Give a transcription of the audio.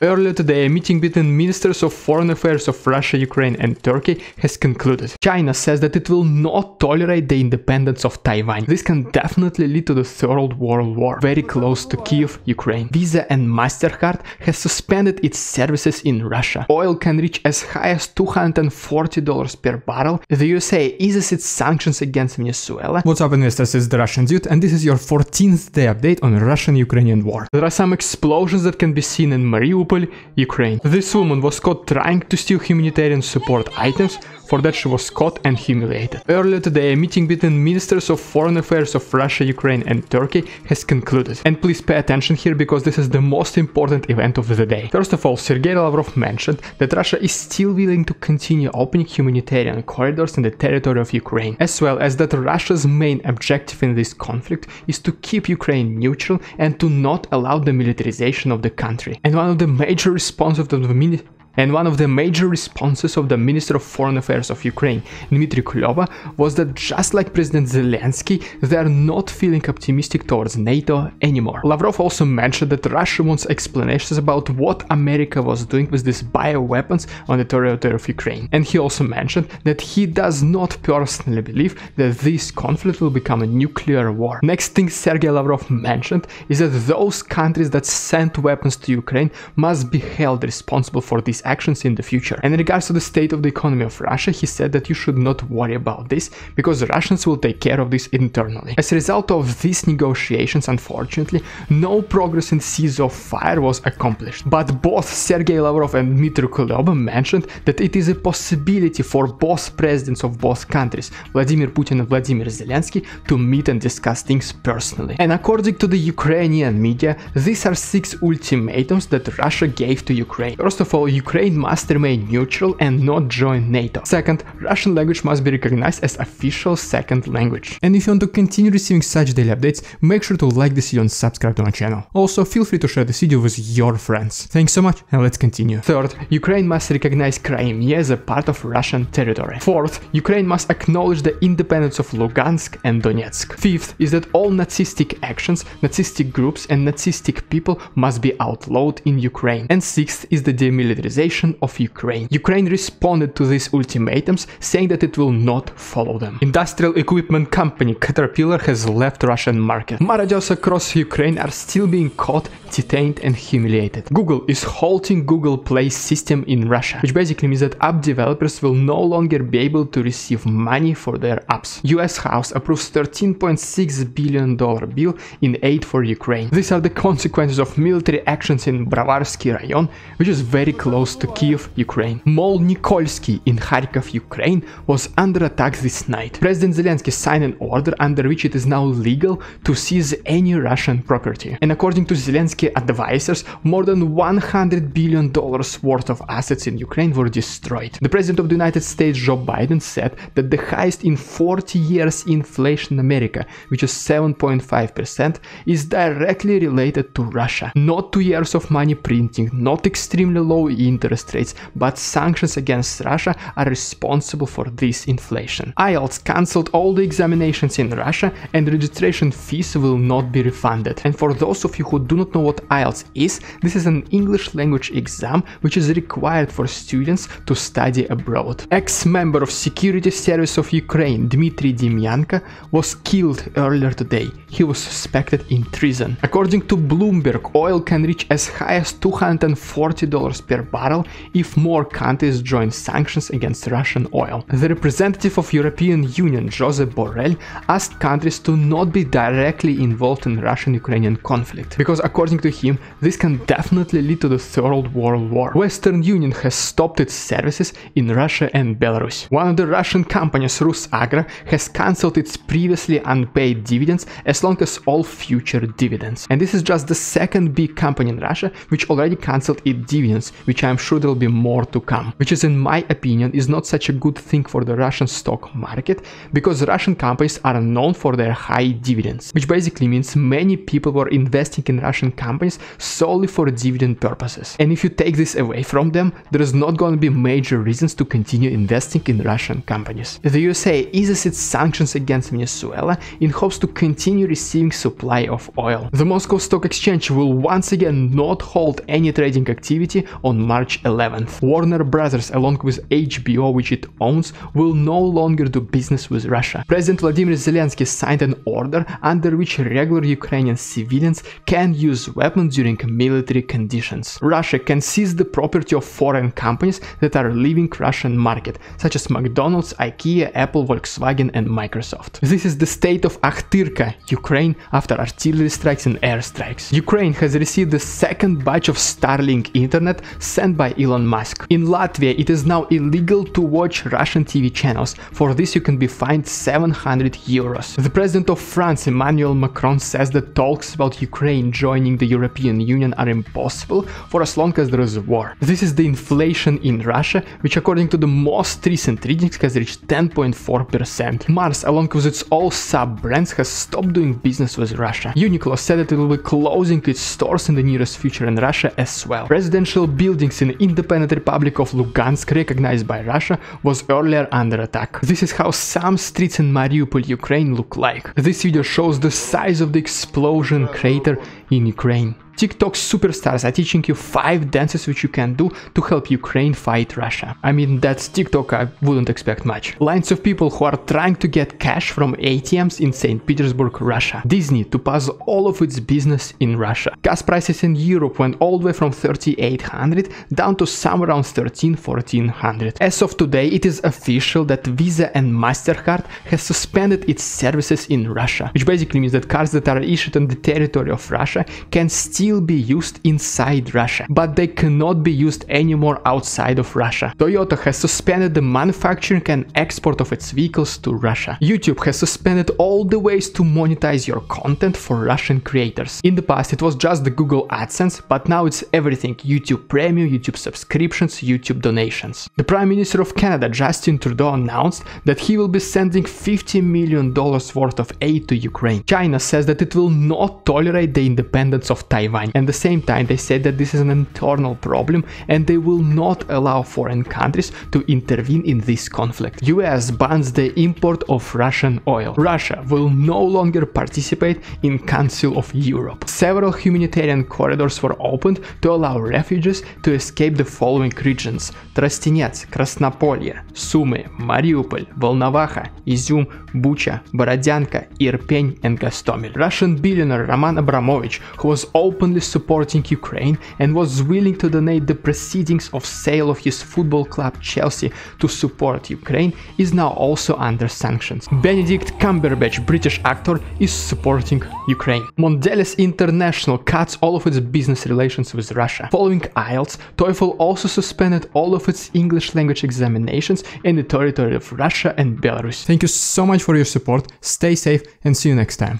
Earlier today, a meeting between ministers of foreign affairs of Russia, Ukraine and Turkey has concluded. China says that it will not tolerate the independence of Taiwan. This can definitely lead to the Third World War, very close to Kiev, Ukraine. Visa and MasterCard has suspended its services in Russia. Oil can reach as high as $240 per barrel. The USA eases its sanctions against Venezuela. What's up, investors? It's the Russian Dude, and this is your 14th day update on the Russian-Ukrainian war. There are some explosions that can be seen in Mariupol, Ukraine. This woman was caught trying to steal humanitarian support items. For that, she was caught and humiliated. Earlier today, a meeting between ministers of foreign affairs of Russia, Ukraine and Turkey has concluded. And please pay attention here, because this is the most important event of the day. First of all, Sergei Lavrov mentioned that Russia is still willing to continue opening humanitarian corridors in the territory of Ukraine, as well as that Russia's main objective in this conflict is to keep Ukraine neutral and to not allow the militarization of the country. And one of the major responses of the Minister of Foreign Affairs of Ukraine, Dmitry Kuleba, was that just like President Zelensky, they are not feeling optimistic towards NATO anymore. Lavrov also mentioned that Russia wants explanations about what America was doing with these bioweapons on the territory of Ukraine. And he also mentioned that he does not personally believe that this conflict will become a nuclear war. Next thing Sergei Lavrov mentioned is that those countries that sent weapons to Ukraine must be held responsible for these actions in the future. And in regards to the state of the economy of Russia, he said that you should not worry about this, because the Russians will take care of this internally. As a result of these negotiations, unfortunately, no progress in cease of fire was accomplished. But both Sergei Lavrov and Dmitry Kuleba mentioned that it is a possibility for both presidents of both countries, Vladimir Putin and Vladimir Zelensky, to meet and discuss things personally. And according to the Ukrainian media, these are 6 ultimatums that Russia gave to Ukraine. First of all, Ukraine must remain neutral and not join NATO. Second, Russian language must be recognized as official second language. And if you want to continue receiving such daily updates, make sure to like this video and subscribe to my channel. Also, feel free to share this video with your friends. Thanks so much, and let's continue. Third, Ukraine must recognize Crimea as a part of Russian territory. Fourth, Ukraine must acknowledge the independence of Lugansk and Donetsk. Fifth is that all Nazistic actions, Nazistic groups and Nazistic people must be outlawed in Ukraine. And sixth is the demilitarization of Ukraine. Ukraine responded to these ultimatums, saying that it will not follow them. Industrial equipment company Caterpillar has left Russian market. Marodiers across Ukraine are still being caught, detained and humiliated. Google is halting Google Play system in Russia, which basically means that app developers will no longer be able to receive money for their apps. US House approves $13.6 billion bill in aid for Ukraine. These are the consequences of military actions in Bravarsky Rayon, which is very close to Kiev, Ukraine. Mall Nikolsky in Kharkov, Ukraine was under attack this night. President Zelensky signed an order under which it is now legal to seize any Russian property. And according to Zelensky advisors, more than $100 billion worth of assets in Ukraine were destroyed. The President of the United States, Joe Biden, said that the highest in 40 years inflation in America, which is 7.5%, is directly related to Russia. Not 2 years of money printing, not extremely low interest rates, but sanctions against Russia are responsible for this inflation. IELTS cancelled all the examinations in Russia, and registration fees will not be refunded. And for those of you who do not know what IELTS is, this is an English language exam which is required for students to study abroad. Ex-member of Security Service of Ukraine, Dmitry Demyanko, was killed earlier today. He was suspected in treason. According to Bloomberg, oil can reach as high as $240 per barrel if more countries join sanctions against Russian oil. The representative of European Union, Josep Borrell, asked countries to not be directly involved in Russian-Ukrainian conflict, because according to him, this can definitely lead to the Third World War. Western Union has stopped its services in Russia and Belarus. One of the Russian companies, Rusagra, has cancelled its previously unpaid dividends as long as all future dividends. And this is just the second big company in Russia which already cancelled its dividends, which I'm sure there'll be more to come, which is, in my opinion, is not such a good thing for the Russian stock market, because Russian companies are known for their high dividends, which basically means many people were investing in Russian companies solely for dividend purposes. And if you take this away from them, there is not going to be major reasons to continue investing in Russian companies. The USA eases its sanctions against Venezuela in hopes to continue receiving supply of oil. The Moscow Stock Exchange will once again not hold any trading activity on March 11th. Warner Brothers, along with HBO, which it owns, will no longer do business with Russia. President Vladimir Zelensky signed an order under which regular Ukrainian civilians can use weapons during military conditions. Russia can seize the property of foreign companies that are leaving Russian market, such as McDonald's, IKEA, Apple, Volkswagen and Microsoft. This is the state of Akhtirka, Ukraine, after artillery strikes and airstrikes. Ukraine has received the second batch of Starlink internet sent by Elon Musk. In Latvia, it is now illegal to watch Russian TV channels. For this you can be fined 700 euros. The president of France, Emmanuel Macron, says that talks about Ukraine joining the European Union are impossible for as long as there is a war. This is the inflation in Russia, which according to the most recent readings has reached 10.4%. Mars, along with its all sub-brands, has stopped doing business with Russia. Uniqlo said that it will be closing its stores in the nearest future in Russia as well. Residential buildings in the Independent Republic of Lugansk, recognized by Russia, was earlier under attack. This is how some streets in Mariupol, Ukraine look like. This video shows the size of the explosion crater in Ukraine. TikTok superstars are teaching you 5 dances which you can do to help Ukraine fight Russia. I mean, that's TikTok, I wouldn't expect much. Lines of people who are trying to get cash from ATMs in St. Petersburg, Russia. Disney to pause all of its business in Russia. Gas prices in Europe went all the way from 3,800 down to somewhere around 1,400. As of today, it is official that Visa and MasterCard has suspended its services in Russia, which basically means that cards that are issued on the territory of Russia can still be used inside Russia, but they cannot be used anymore outside of Russia. Toyota has suspended the manufacturing and export of its vehicles to Russia. YouTube has suspended all the ways to monetize your content for Russian creators. In the past it was just the Google AdSense, but now it's everything: YouTube Premium, YouTube subscriptions, YouTube donations. The Prime Minister of Canada, Justin Trudeau, announced that he will be sending $50 million worth of aid to Ukraine. China says that it will not tolerate the independence of Taiwan. And at the same time, they said that this is an internal problem and they will not allow foreign countries to intervene in this conflict. US bans the import of Russian oil. Russia will no longer participate in Council of Europe. Several humanitarian corridors were opened to allow refugees to escape the following regions: Тростенец, Краснополье, Sumy, Mariupol, Volnovakha, Izum, Bucha, Borodyanka, Irpень and Gostomel. Russian billionaire Roman Abramovich, who was openly supporting Ukraine and was willing to donate the proceedings of sale of his football club Chelsea to support Ukraine, is now also under sanctions. Benedict Cumberbatch, British actor, is supporting Ukraine. Mondelez International cuts all of its business relations with Russia. Following IELTS, TOEFL also suspended all of its English language examinations in the territory of Russia and Belarus. Thank you so much for your support, stay safe and see you next time.